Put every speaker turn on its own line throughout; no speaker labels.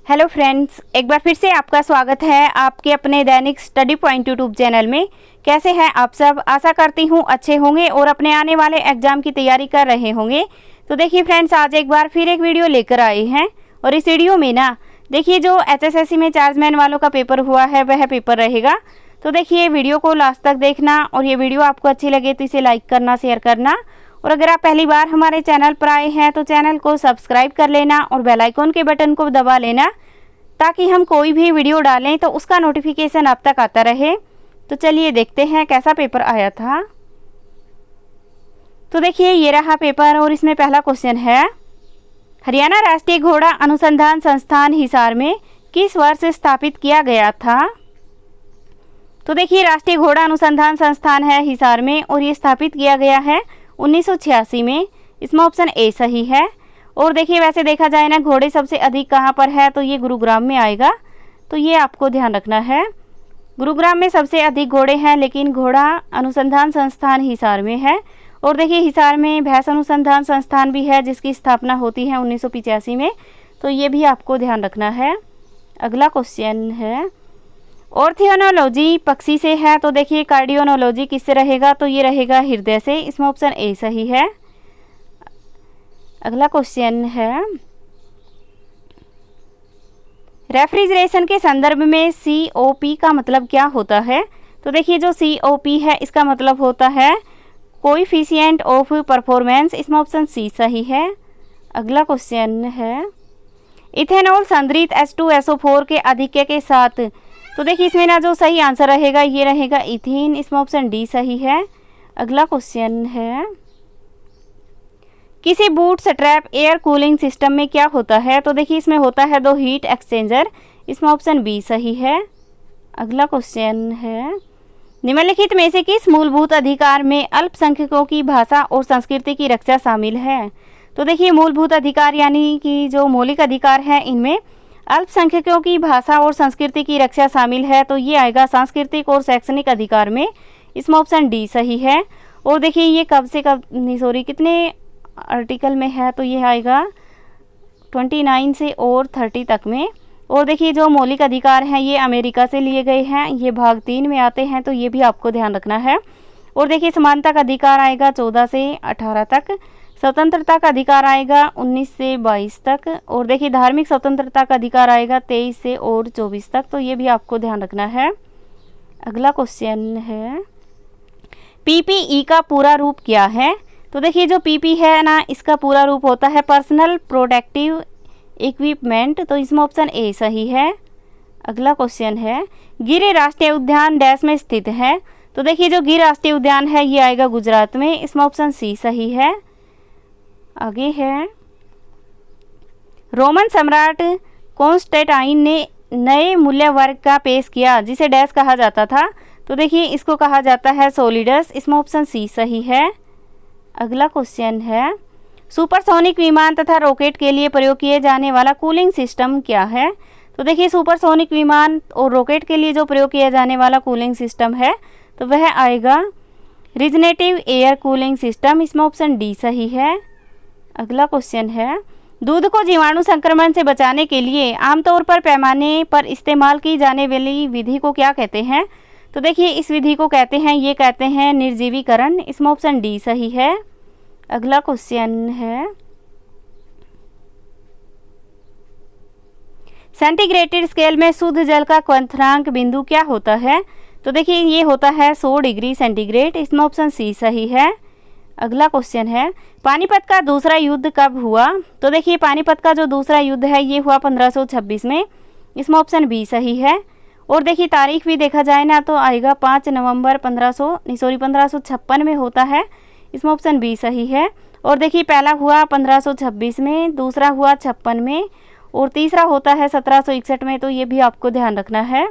Hello friends, एक बार फिर से आपका स्वागत है आपके अपने दैनिक स्टडी पॉइंट यूट्यूब चैनल में। कैसे हैं आप सब? आशा करती हूँ अच्छे होंगे और अपने आने वाले एग्जाम की तैयारी कर रहे होंगे। तो देखिए फ्रेंड्स, आज एक बार फिर एक वीडियो लेकर आए हैं और इस वीडियो में ना देखिए जो HSSC में चार्जमैन वालों का पेपर हुआ है वह पेपर रहेगा। तो देखिए वीडियो को लास्ट तक देखना और ये वीडियो आपको अच्छी लगे तो इसे लाइक करना, शेयर करना और अगर आप पहली बार हमारे चैनल पर आए हैं तो चैनल को सब्सक्राइब कर लेना और बेल आइकन के बटन को दबा लेना ताकि हम कोई भी वीडियो डालें तो उसका नोटिफिकेशन आप तक आता रहे। तो चलिए देखते हैं कैसा पेपर आया था। तो देखिए ये रहा पेपर और इसमें पहला क्वेश्चन है, हरियाणा राष्ट्रीय घोड़ा अनुसंधान संस्थान हिसार में किस वर्ष स्थापित किया गया था? तो देखिए राष्ट्रीय घोड़ा अनुसंधान संस्थान है हिसार में और ये स्थापित किया गया है 1986 में। इसमें ऑप्शन ए सही है। और देखिए वैसे देखा जाए ना घोड़े सबसे अधिक कहाँ पर है तो ये गुरुग्राम में आएगा, तो ये आपको ध्यान रखना है। गुरुग्राम में सबसे अधिक घोड़े हैं, लेकिन घोड़ा अनुसंधान संस्थान हिसार में है। और देखिए हिसार में भैंस अनुसंधान संस्थान भी है जिसकी स्थापना होती है 1985 में, तो ये भी आपको ध्यान रखना है। अगला क्वेश्चन है, ऑर्थियोनोलॉजी पक्षी से है, तो देखिए कार्डियोनोलॉजी किससे रहेगा? तो ये रहेगा हृदय से। इसमें ऑप्शन ए सही है। अगला क्वेश्चन है, रेफ्रिजरेशन के संदर्भ में COP का मतलब क्या होता है? तो देखिए जो COP है इसका मतलब होता है कोएफिशिएंट ऑफ परफॉर्मेंस। इसमें ऑप्शन सी सही है। अगला क्वेश्चन है, इथेनॉल संद्रित H2SO4 के अधिक्य के साथ, तो देखिए इसमें ना जो सही आंसर रहेगा ये रहेगा इथीन। इसमें ऑप्शन डी सही है। अगला क्वेश्चन है, किसी boot strap air cooling system में क्या होता है? तो देखिए इसमें होता है 2 हीट एक्सचेंजर। इसमें ऑप्शन बी सही है। अगला क्वेश्चन है, निम्नलिखित में से किस मूलभूत अधिकार में अल्पसंख्यकों की भाषा और संस्कृति की रक्षा शामिल है? तो देखिए मूलभूत अधिकार यानी कि जो मौलिक अधिकार हैं इनमें अल्पसंख्यकों की भाषा और संस्कृति की रक्षा शामिल है, तो ये आएगा सांस्कृतिक और शैक्षणिक अधिकार में। इसमें ऑप्शन डी सही है। और देखिए ये कब से कब कितने आर्टिकल में है? तो ये आएगा 29 से और 30 तक में। और देखिए जो मौलिक अधिकार हैं ये अमेरिका से लिए गए हैं, ये भाग 3 में आते हैं, तो ये भी आपको ध्यान रखना है। और देखिए समानता का अधिकार आएगा 14 से 18 तक, स्वतंत्रता का अधिकार आएगा 19 से 22 तक, और देखिए धार्मिक स्वतंत्रता का अधिकार आएगा 23 से और 24 तक, तो ये भी आपको ध्यान रखना है। अगला क्वेश्चन है, PPE का पूरा रूप क्या है? तो देखिए जो PP है ना इसका पूरा रूप होता है पर्सनल प्रोटेक्टिव इक्विपमेंट, तो इसमें ऑप्शन ए सही है। अगला क्वेश्चन है, गिर राष्ट्रीय उद्यान डैश में स्थित है? तो देखिए जो गिर राष्ट्रीय उद्यान है ये आएगा गुजरात में। इसमें ऑप्शन सी सही है। आगे है, रोमन सम्राट कॉन्स्टेंटाइन ने नए मूल्य वर्ग का पेश किया जिसे डैश कहा जाता था? तो देखिए इसको कहा जाता है सोलिडस। इसमें ऑप्शन सी सही है। अगला क्वेश्चन है, सुपरसोनिक विमान तथा रॉकेट के लिए प्रयोग किए जाने वाला कूलिंग सिस्टम क्या है? तो देखिए सुपरसोनिक विमान और रॉकेट के लिए जो प्रयोग किया जाने वाला कूलिंग सिस्टम है तो वह आएगा रिजनेटिव एयर कूलिंग सिस्टम। इसमें ऑप्शन डी सही है। अगला क्वेश्चन है, दूध को जीवाणु संक्रमण से बचाने के लिए आमतौर पर पैमाने पर इस्तेमाल की जाने वाली विधि को क्या कहते हैं? तो देखिए इस विधि को कहते हैं निर्जीवीकरण। इसमें ऑप्शन डी सही है। अगला क्वेश्चन है, सेंटीग्रेड स्केल में शुद्ध जल का क्वथनांक बिंदु क्या होता है? तो देखिए ये होता है 100 डिग्री सेंटीग्रेड। इसमें ऑप्शन सी सही है। अगला क्वेश्चन है, पानीपत का दूसरा युद्ध कब हुआ? तो देखिए पानीपत का जो दूसरा युद्ध है ये हुआ 1526 में। इसमें ऑप्शन बी सही है। और देखिए तारीख भी देखा जाए ना तो आएगा 5 नवंबर 1556 में होता है। इसमें ऑप्शन बी सही है। और देखिए पहला हुआ 1526 में, दूसरा हुआ 56 में और तीसरा होता है 1761 में, तो ये भी आपको ध्यान रखना है।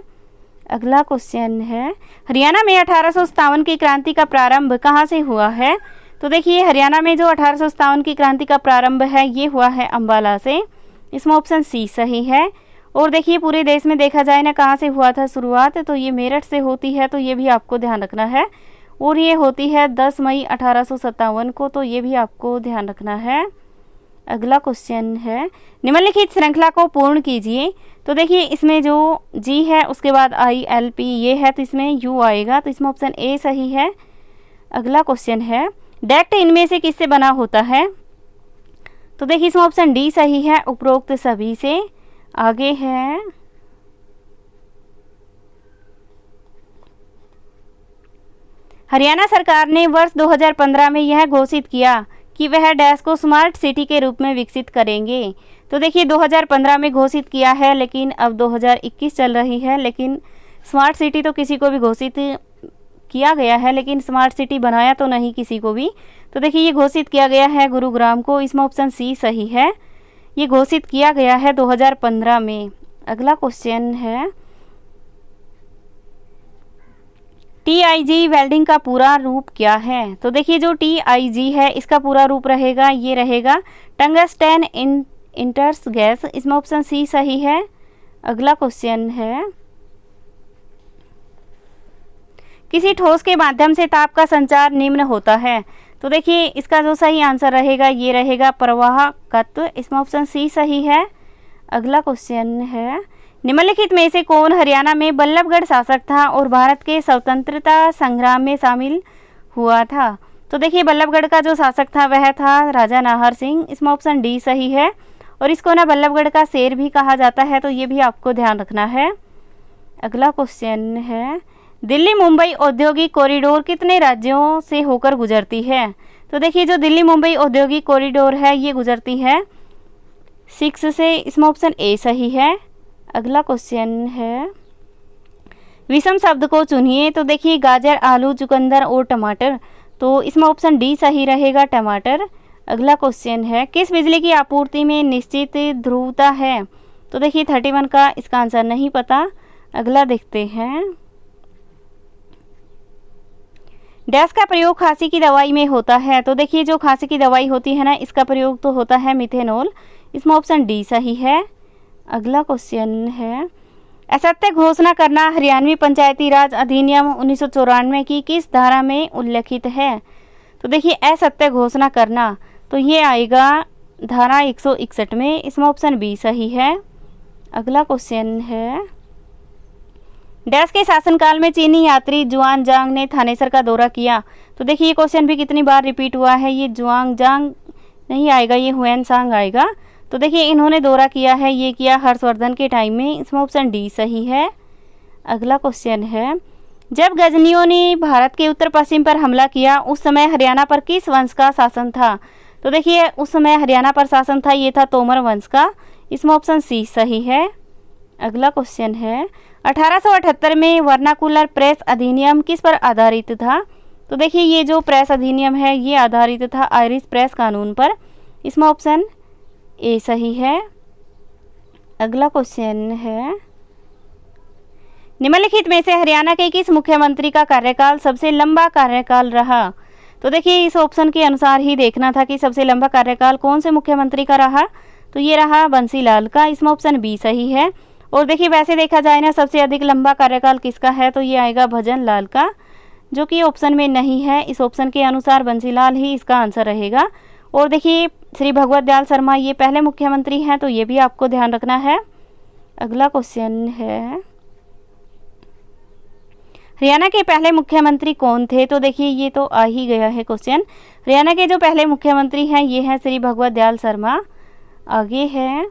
अगला क्वेश्चन है, हरियाणा में 1857 की क्रांति का प्रारंभ कहाँ से हुआ है? तो देखिए हरियाणा में जो 1857 की क्रांति का प्रारंभ है ये हुआ है अम्बाला से। इसमें ऑप्शन सी सही है। और देखिए पूरे देश में देखा जाए ना कहाँ से हुआ था शुरुआत, तो ये मेरठ से होती है, तो ये भी आपको ध्यान रखना है। और ये होती है 10 मई 1857 को, तो ये भी आपको ध्यान रखना है। अगला क्वेश्चन है निम्नलिखित श्रृंखला को पूर्ण कीजिए। तो देखिए इसमें जो जी है उसके बाद आई एल पी ये है तो इसमें यू आएगा, तो इसमें ऑप्शन ए सही है। अगला क्वेश्चन है डेक्ट इनमें से किससे बना होता है। तो देखिए इसमें ऑप्शन डी सही है, उपरोक्त सभी से। आगे है हरियाणा सरकार ने वर्ष 2015 में यह घोषित किया कि वह डैश को स्मार्ट सिटी के रूप में विकसित करेंगे। तो देखिए 2015 में घोषित किया है, लेकिन अब 2021 चल रही है, लेकिन स्मार्ट सिटी तो किसी को भी घोषित किया गया है, लेकिन स्मार्ट सिटी बनाया तो नहीं किसी को भी। तो देखिए ये घोषित किया गया है गुरुग्राम को, इसमें ऑप्शन सी सही है। ये घोषित किया गया है 2015 में। अगला क्वेश्चन है TIG वेल्डिंग का पूरा रूप क्या है। तो देखिए जो TIG है इसका पूरा रूप रहेगा, ये रहेगा टंगस्टन इंटर्स गैस, इसमें ऑप्शन सी सही है। अगला क्वेश्चन है किसी ठोस के माध्यम से ताप का संचार निम्न होता है। तो देखिए इसका जो सही आंसर रहेगा ये रहेगा प्रवाहकत्व, इसमें ऑप्शन सी सही है। अगला क्वेश्चन है निम्नलिखित में से कौन हरियाणा में बल्लभगढ़ शासक था और भारत के स्वतंत्रता संग्राम में शामिल हुआ था। तो देखिए बल्लभगढ़ का जो शासक था वह था राजा नाहर सिंह, इसमें ऑप्शन डी सही है। और इसको ना बल्लभगढ़ का शेर भी कहा जाता है, तो ये भी आपको ध्यान रखना है। अगला क्वेश्चन है दिल्ली मुंबई औद्योगिक कॉरिडोर कितने राज्यों से होकर गुजरती है। तो देखिए जो दिल्ली मुंबई औद्योगिक कॉरिडोर है ये गुजरती है 6 से, इसमें ऑप्शन ए सही है। अगला क्वेश्चन है विषम शब्द को चुनिए। तो देखिए गाजर, आलू, चुकंदर और टमाटर, तो इसमें ऑप्शन डी सही रहेगा टमाटर। अगला क्वेश्चन है किस बिजली की आपूर्ति में निश्चित ध्रुवता है। तो देखिए 31 का इसका आंसर नहीं पता। अगला देखते हैं डैश का प्रयोग खांसी की दवाई में होता है। तो देखिए जो खांसी की दवाई होती है ना इसका प्रयोग तो होता है मिथेनॉल, इसमें ऑप्शन डी सही है। अगला क्वेश्चन है असत्य घोषणा करना हरियाणवी पंचायती राज अधिनियम 1994 की किस धारा में उल्लेखित है। तो देखिए असत्य घोषणा करना तो ये आएगा धारा 161 में, इसमें ऑप्शन बी सही है। अगला क्वेश्चन है डैश के शासनकाल में चीनी यात्री जुआन जांग ने थानेसर का दौरा किया। तो देखिए ये क्वेश्चन भी कितनी बार रिपीट हुआ है, ये जुआंग जांग नहीं आएगा, ये हुएन सांग आएगा। तो देखिए इन्होंने दौरा किया है, ये किया हर्षवर्धन के टाइम में, इसमें ऑप्शन डी सही है। अगला क्वेश्चन है जब गजनियों ने भारत के उत्तर पश्चिम पर हमला किया उस समय हरियाणा पर किस वंश का शासन था। तो देखिए उस समय हरियाणा पर शासन था, ये था तोमर वंश का, इसमें ऑप्शन सी सही है। अगला क्वेश्चन है 1878 में वर्नाकुलर प्रेस अधिनियम किस पर आधारित था। तो देखिए ये जो प्रेस अधिनियम है ये आधारित था आयरिश प्रेस कानून पर, इसमें ऑप्शन ए सही है। अगला क्वेश्चन है निम्नलिखित में से हरियाणा के किस मुख्यमंत्री का कार्यकाल सबसे लंबा कार्यकाल रहा। तो देखिए इस ऑप्शन के अनुसार ही देखना था कि सबसे लंबा कार्यकाल कौन से मुख्यमंत्री का रहा, तो ये रहा बंसीलाल का, इसमें ऑप्शन बी सही है। और देखिए वैसे देखा जाए ना सबसे अधिक लंबा कार्यकाल किसका है, तो ये आएगा भजन लाल का, जो कि ऑप्शन में नहीं है। इस ऑप्शन के अनुसार बंसीलाल ही इसका आंसर रहेगा। और देखिए श्री भगवत दयाल शर्मा ये पहले मुख्यमंत्री हैं, तो ये भी आपको ध्यान रखना है। अगला क्वेश्चन है हरियाणा के पहले मुख्यमंत्री कौन थे। तो देखिए ये तो आ ही गया है क्वेश्चन। हरियाणा के जो पहले मुख्यमंत्री हैं ये हैं श्री भगवत दयाल शर्मा। आगे है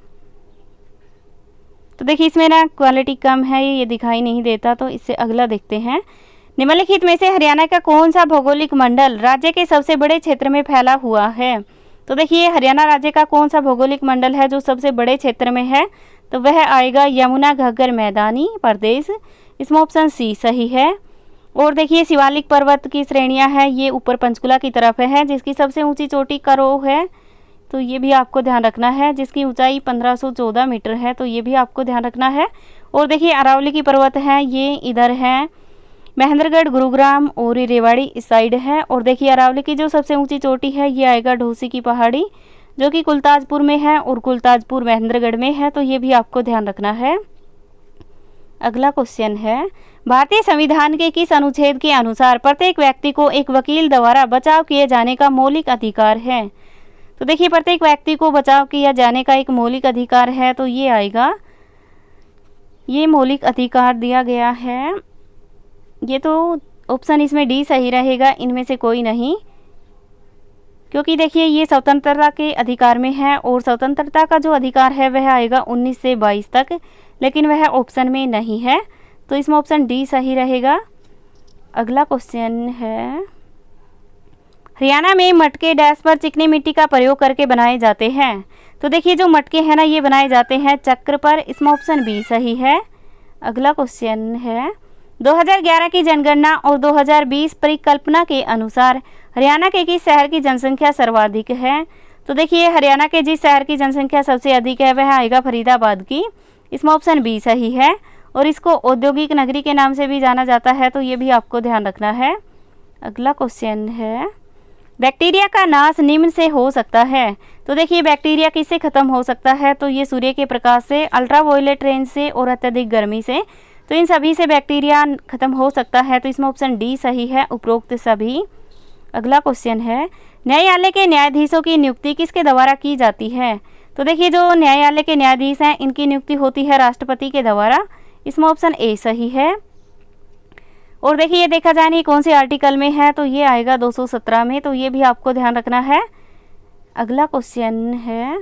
तो देखिए इसमें ना क्वालिटी कम है, ये दिखाई नहीं देता, तो इससे अगला देखते हैं निम्नलिखित में से हरियाणा का कौन सा भौगोलिक मंडल राज्य के सबसे बड़े क्षेत्र में फैला हुआ है। तो देखिए हरियाणा राज्य का कौन सा भौगोलिक मंडल है जो सबसे बड़े क्षेत्र में है, तो वह आएगा यमुना घग्गर मैदानी प्रदेश, इसमें ऑप्शन सी सही है। और देखिए शिवालिक पर्वत की श्रेणियां हैं, ये ऊपर पंचकुला की तरफ है, जिसकी सबसे ऊंची चोटी करोह है, तो ये भी आपको ध्यान रखना है, जिसकी ऊंचाई 1514 मीटर है, तो ये भी आपको ध्यान रखना है। और देखिए अरावली की पर्वत है, ये इधर है महेंद्रगढ़, गुरुग्राम और रेवाड़ी इस साइड है। और देखिए अरावली की जो सबसे ऊंची चोटी है ये आएगा ढोसी की पहाड़ी, जो कि कुलताजपुर में है, और कुलताजपुर महेंद्रगढ़ में है, तो ये भी आपको ध्यान रखना है। अगला क्वेश्चन है भारतीय संविधान के किस अनुच्छेद के अनुसार प्रत्येक व्यक्ति को एक वकील द्वारा बचाव किए जाने का मौलिक अधिकार है। तो देखिए प्रत्येक व्यक्ति को बचाव किया जाने का एक मौलिक अधिकार है, तो ये आएगा, ये मौलिक अधिकार दिया गया है। ये तो ऑप्शन इसमें डी सही रहेगा, इनमें से कोई नहीं, क्योंकि देखिए ये स्वतंत्रता के अधिकार में है और स्वतंत्रता का जो अधिकार है वह आएगा 19 से 22 तक, लेकिन वह ऑप्शन में नहीं है, तो इसमें ऑप्शन डी सही रहेगा। अगला क्वेश्चन है, हरियाणा में मटके डैश पर चिकनी मिट्टी का प्रयोग करके बनाए जाते हैं। तो देखिए जो मटके हैं ना, ये बनाए जाते हैं चक्र पर, इसमें ऑप्शन बी सही है। अगला क्वेश्चन है, 2011 की जनगणना और 2020 परिकल्पना के अनुसार हरियाणा के किस शहर की जनसंख्या सर्वाधिक है। तो देखिए हरियाणा के जिस शहर की जनसंख्या सबसे अधिक है वह आएगा फरीदाबाद की, इसमें ऑप्शन बी सही है, और इसको औद्योगिक नगरी के नाम से भी जाना जाता है, तो ये भी आपको ध्यान रखना है। अगला क्वेश्चन है, बैक्टीरिया का नाश निम्न से हो सकता है। तो देखिए बैक्टीरिया किससे खत्म हो सकता है, तो ये सूर्य के प्रकाश से, अल्ट्रावायलेट रेंज से और अत्यधिक गर्मी से, तो इन सभी से बैक्टीरिया खत्म हो सकता है, तो इसमें ऑप्शन डी सही है, उपरोक्त सभी। अगला क्वेश्चन है, न्यायालय के न्यायाधीशों की नियुक्ति किसके द्वारा की जाती है। तो देखिए जो न्यायालय के न्यायाधीश हैं इनकी नियुक्ति होती है राष्ट्रपति के द्वारा, इसमें ऑप्शन ए सही है। और देखिए ये देखा जाए नहीं कौन से आर्टिकल में है, तो ये आएगा 217 में, तो ये भी आपको ध्यान रखना है। अगला क्वेश्चन है,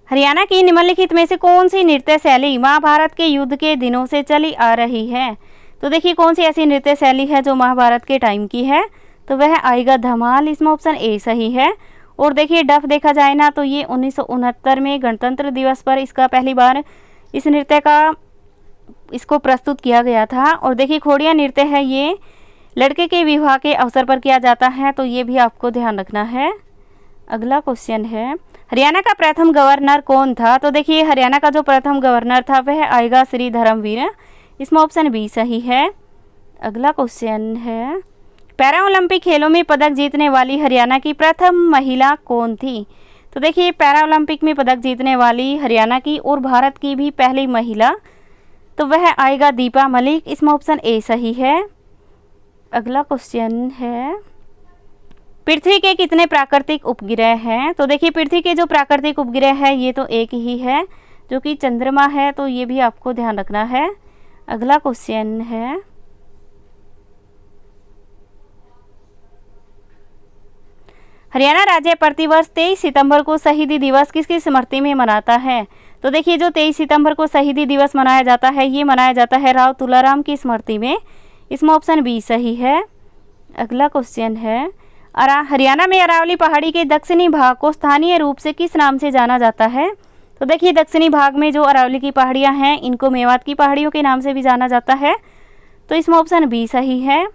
हरियाणा की निम्नलिखित में से कौन सी नृत्य शैली महाभारत के युद्ध के दिनों से चली आ रही है। तो देखिए कौन सी ऐसी नृत्य शैली है जो महाभारत के टाइम की है, तो वह आएगा धमाल, इसमें ऑप्शन ए सही है। और देखिए डफ देखा जाए ना, तो ये 1969 में गणतंत्र दिवस पर इसका पहली बार इस नृत्य का इसको प्रस्तुत किया गया था। और देखिए खोड़िया नृत्य है, ये लड़के के विवाह के अवसर पर किया जाता है, तो ये भी आपको ध्यान रखना है। अगला क्वेश्चन है, हरियाणा का प्रथम गवर्नर कौन था। तो देखिए हरियाणा का जो प्रथम गवर्नर था वह आएगा श्री धर्मवीर, इसमें ऑप्शन बी सही है। अगला क्वेश्चन है, पैरा ओलंपिक खेलों में पदक जीतने वाली हरियाणा की प्रथम महिला कौन थी। तो देखिए पैरा ओलंपिक में पदक जीतने वाली हरियाणा की और भारत की भी पहली महिला, तो वह आएगा दीपा मलिक, इसमें ऑप्शन ए सही है। अगला क्वेश्चन है, पृथ्वी के कितने प्राकृतिक उपग्रह हैं। तो देखिए पृथ्वी के जो प्राकृतिक उपग्रह है ये तो एक ही है जो कि चंद्रमा है, तो ये भी आपको ध्यान रखना है। अगला क्वेश्चन है, हरियाणा राज्य प्रतिवर्ष 23 सितंबर को शहीदी दिवस किसकी स्मृति में मनाता है। तो देखिए जो 23 सितंबर को शहीदी दिवस मनाया जाता है, ये मनाया जाता है राव तुलाराम की स्मृति में, इसमें ऑप्शन बी सही है। अगला क्वेश्चन है, हरियाणा में अरावली पहाड़ी के दक्षिणी भाग को स्थानीय रूप से किस नाम से जाना जाता है। तो देखिए दक्षिणी भाग में जो अरावली की पहाड़ियाँ हैं इनको मेवात की पहाड़ियों के नाम से भी जाना जाता है, तो इसमें ऑप्शन बी सही है।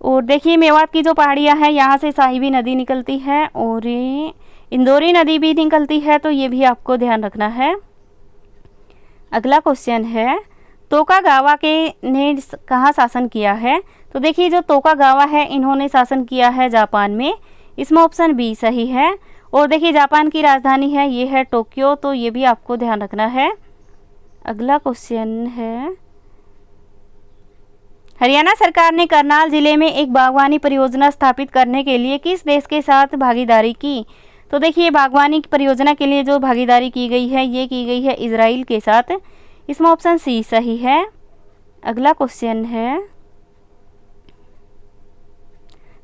और देखिए मेवात की जो पहाड़ियाँ हैं यहाँ से साहिबी नदी निकलती है और इंदौरी नदी भी निकलती है, तो ये भी आपको ध्यान रखना है। अगला क्वेश्चन है, तोकागावा के ने कहाँ शासन किया है। तो देखिए जो तोकागावा है इन्होंने शासन किया है जापान में, इसमें ऑप्शन बी सही है। और देखिए जापान की राजधानी है ये है टोक्यो, तो ये भी आपको ध्यान रखना है। अगला क्वेश्चन है, हरियाणा सरकार ने करनाल जिले में एक बागवानी परियोजना स्थापित करने के लिए किस देश के साथ भागीदारी की। तो देखिए बागवानी परियोजना के लिए जो भागीदारी की गई है ये की गई है इजराइल के साथ, इसमें ऑप्शन सी सही है। अगला क्वेश्चन है,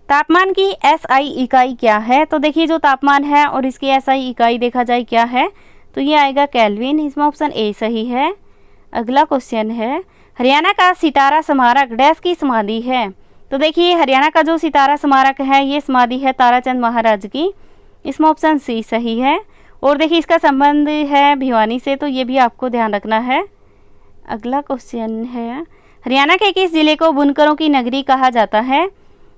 तापमान की एसआई इकाई क्या है। तो देखिए जो तापमान है और इसकी एसआई इकाई देखा जाए क्या है, तो ये आएगा केल्विन, इसमें ऑप्शन ए सही है। अगला क्वेश्चन है, हरियाणा का सितारा स्मारक डैश की समाधि है। तो देखिए हरियाणा का जो सितारा स्मारक है ये समाधि है ताराचंद महाराज की, इसमें ऑप्शन सी सही है। और देखिए इसका संबंध है भिवानी से, तो ये भी आपको ध्यान रखना है। अगला क्वेश्चन है, हरियाणा के किस जिले को बुनकरों की नगरी कहा जाता है।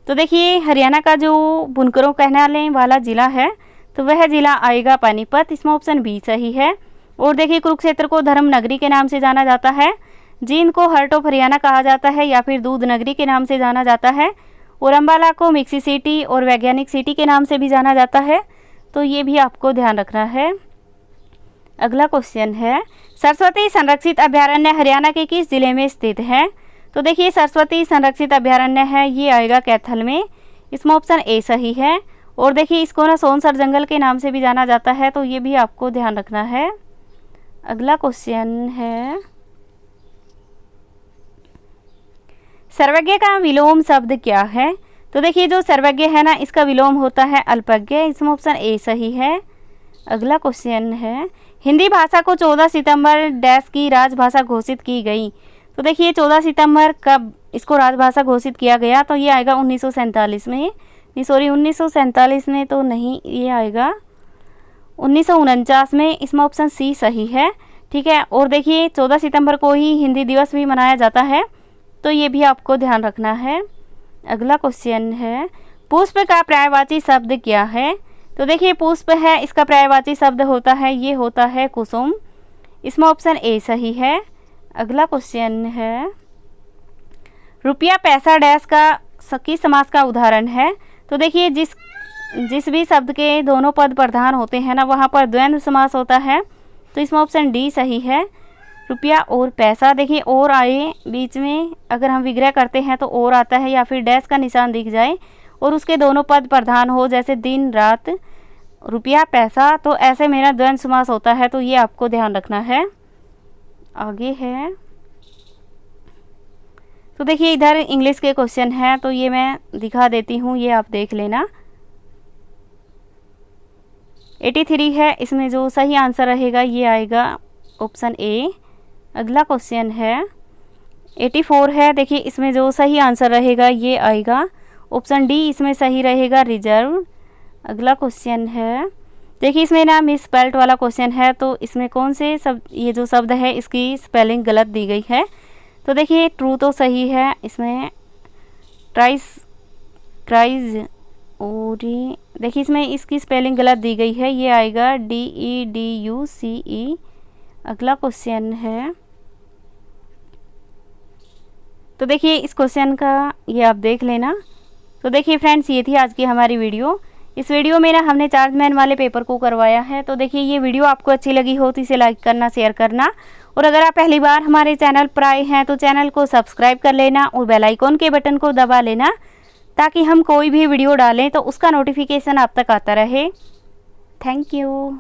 तो देखिए हरियाणा का जो बुनकरों कहने वाला ज़िला है तो वह ज़िला आएगा पानीपत, इसमें ऑप्शन बी सही है। और देखिए कुरुक्षेत्र को धर्म नगरी के नाम से जाना जाता है, जींद को हार्ट ऑफ हरियाणा कहा जाता है या फिर दूध नगरी के नाम से जाना जाता है, और अम्बाला को मिक्सी सिटी और वैज्ञानिक सिटी के नाम से भी जाना जाता है, तो ये भी आपको ध्यान रखना है। अगला क्वेश्चन है, सरस्वती संरक्षित अभयारण्य हरियाणा के किस जिले में स्थित है। तो देखिए सरस्वती संरक्षित अभयारण्य है ये आएगा कैथल में, इसमें ऑप्शन ए सही है। और देखिए इसको ना सोनसर जंगल के नाम से भी जाना जाता है, तो ये भी आपको ध्यान रखना है। अगला क्वेश्चन है, सर्वज्ञ का विलोम शब्द क्या है? तो देखिए जो सर्वज्ञ है ना, इसका विलोम होता है अल्पज्ञ। इसमें ऑप्शन ए सही है। अगला क्वेश्चन है, हिंदी भाषा को 14 सितंबर डैश की राजभाषा घोषित की गई। तो देखिए 14 सितंबर कब इसको राजभाषा घोषित किया गया? तो ये आएगा 1947 में, 1947 में तो नहीं, ये आएगा 1949 में। इसमें ऑप्शन सी सही है। ठीक है, और देखिए 14 सितंबर को ही हिंदी दिवस भी मनाया जाता है, तो ये भी आपको ध्यान रखना है। अगला क्वेश्चन है, पुष्प का पर्यायवाची शब्द क्या है? तो देखिए पुष्प है, इसका पर्यायवाची शब्द होता है, ये होता है कुसुम। इसमें ऑप्शन ए सही है। अगला क्वेश्चन है, रुपया पैसा डैश का किस समास का उदाहरण है? तो देखिए जिस भी शब्द के दोनों पद प्रधान होते हैं ना, वहाँ पर द्वंद्व समास होता है, तो इसमें ऑप्शन डी सही है। रुपया और पैसा, देखिए और आए बीच में, अगर हम विग्रह करते हैं तो और आता है, या फिर डैश का निशान दिख जाए और उसके दोनों पद प्रधान हो, जैसे दिन रात, रुपया पैसा, तो ऐसे मेरा द्वंद्व समास होता है, तो ये आपको ध्यान रखना है। आगे है, तो देखिए इधर इंग्लिश के क्वेश्चन हैं, तो ये मैं दिखा देती हूँ, ये आप देख लेना। 83 है, इसमें जो सही आंसर रहेगा ये आएगा ऑप्शन ए। अगला क्वेश्चन है 84 है, देखिए इसमें जो सही आंसर रहेगा ये आएगा ऑप्शन डी, इसमें सही रहेगा रिजर्व। अगला क्वेश्चन है, देखिए इसमें ना मिस स्पेल्ट वाला क्वेश्चन है, तो इसमें कौन से ये जो शब्द है इसकी स्पेलिंग गलत दी गई है? तो देखिए ट्रू तो सही है, इसमें ट्राइज और देखिए इसमें इसकी स्पेलिंग गलत दी गई है, ये आएगा DEDUCE। अगला क्वेश्चन है, तो देखिए इस क्वेश्चन का ये आप देख लेना। तो देखिए फ्रेंड्स, ये थी आज की हमारी वीडियो। इस वीडियो में ना हमने चार्जमैन वाले पेपर को करवाया है। तो देखिए ये वीडियो आपको अच्छी लगी हो तो इसे लाइक करना, शेयर करना, और अगर आप पहली बार हमारे चैनल पर आए हैं तो चैनल को सब्सक्राइब कर लेना और बेल आइकॉन के बटन को दबा लेना, ताकि हम कोई भी वीडियो डालें तो उसका नोटिफिकेशन आप तक आता रहे। Thank you.